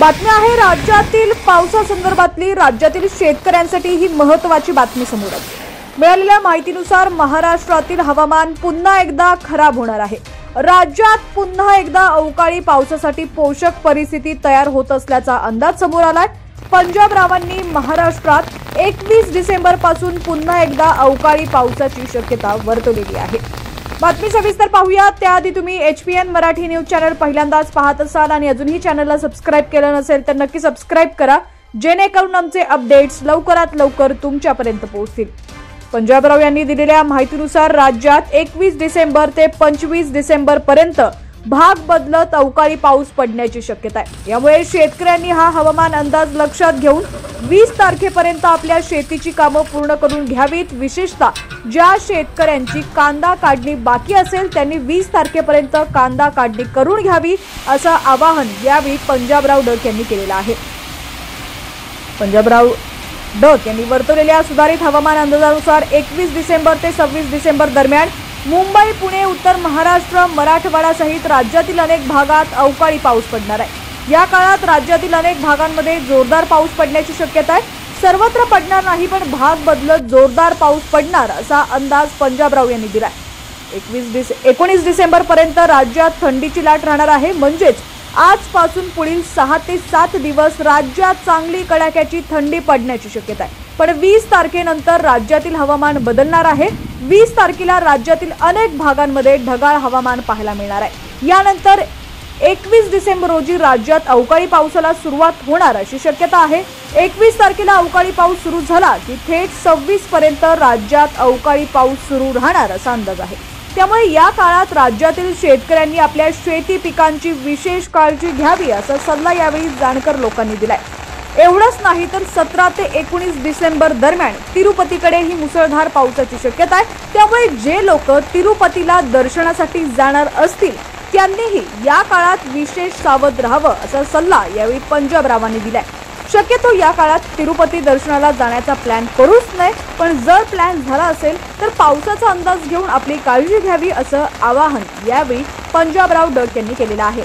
बातमी आहे राज्यातील पावसासंदर्भातली। राज्यातील शेतकऱ्यांसाठी ही महत्त्वाची बातमी समोर आली। मिळालेल्या माहितीनुसार महाराष्ट्रातील हवामान पुन्हा एकदा खराब होणार आहे। राज्यात पुन्हा एकदा अवकाळी पावसासाठी पोषक परिस्थिती तयार होत असल्याचा अंदाज समोर आलाय। पंजाबरावांनी महाराष्ट्रात 21 डिसेंबर पासून पुन्हा एकदा अवकाळी पावसाची शक्यता वर्तवलेली आहे। बातमी सविस्तर पाहूया। त्याआधी तुम्ही HPN मराठी न्यूज चॅनल पहिल्यांदाच पाहत असाल आणि अजूनही चॅनलला सबस्क्राइब केलं नसेल तर नक्की सबस्क्राइब करा, जेणेकरून आमचे अपडेट्स लवकरात लवकर तुमच्यापर्यंत पोहोचतील। पंजाबराव यांनी दिलेल्या माहितीनुसार राज्यात 21 डिसेंबर ते 25 डिसेंबर पर्यंत भाग बदलत अवकाळी पाऊस पडण्याची शक्यता आहे। यामुळे शेतकऱ्यांनी हा हवामान अंदाज लक्षात घेऊन 20 तारखेपर्यंत आपल्या शेतीची कामं पूर्ण करून घ्यावीत। विशेषतः ज्या शेतकऱ्यांची कांदा काढणी बाकी असेल त्यांनी 20 तारखेपर्यंत कांदा काढणी करून घ्यावी, असं आवाहन यावेळी पंजाबराव डक यांनी केलेलं आहे। पंजाबराव डक यांनी वर्तवलेल्या सुधारित हवामान अंदाजानुसार 21 डिसेंबर ते 26 डिसेंबर दरम्यान मुंबई, पुणे, उत्तर महाराष्ट्र, मराठवाडा सहित राज्यातील अनेक भागात अवकाळी पाऊस पडणार आहे। या काळात राज्यातील अनेक भागांमध्ये जोरदार पाऊस पडण्याची शक्यता आहे। सर्वत्र पडणार नाही, पण भाग बदलत जोरदार पाऊस पडणार असा अंदाज पंजाबराव यांनी दिलाय। 19 डिसेंबर पर्यंत राज्यात थंडीची लाट राहणार आहे। म्हणजेच आजपासून पुढील 6 ते 7 दिवस राज्यात चांगली कडाक्याची थंडी पडण्याची शक्यता आहे। पण 20 तारखेनंतर राज्यातील हवामान बदलणार आहे। 20 तारखेला राज्यातील अनेक भागांमध्ये ढगाळ हवामान पाहायला मिळणार आहे। यानंतर 21 डिसेंबर रोजी राज्यात अवकाळी पावसाला सुरुवात होणार अशी शक्यता आहे। 21 तारखेला अवकाळी पाऊस सुरू झाला की थेट 26 पर्यंत राज्यात अवकाळी पाऊस सुरू राहणार असा अंदाज आहे। त्यामुळे या काळात राज्यातील शेतकऱ्यांनी आपल्या शेती पिकांची विशेष काळजी घ्यावी असा सल्ला यावेळी जाणकार लोकांनी दिलाय। एवढंच नाही तर 17 ते 19 डिसेंबर दरम्यान तिरुपतीकडे ही मुसळधार पावसाची शक्यता आहे। त्यामुळे जे लोक तिरुपतीला दर्शनासाठी जाणार असतील त्यांनीही या काळात विशेष सावध राहावं असा सल्ला यावेळी पंजाबरावांनी दिलाय। शक्यतो या काळात तिरुपती दर्शनाला जाण्याचा प्लॅन करूच नये, पण जर प्लॅन झाला असेल तर पावसाचा अंदाज घेऊन आपली काळजी घ्यावी असं आवाहन यावेळी पंजाबराव डक यांनी केलेलं आहे।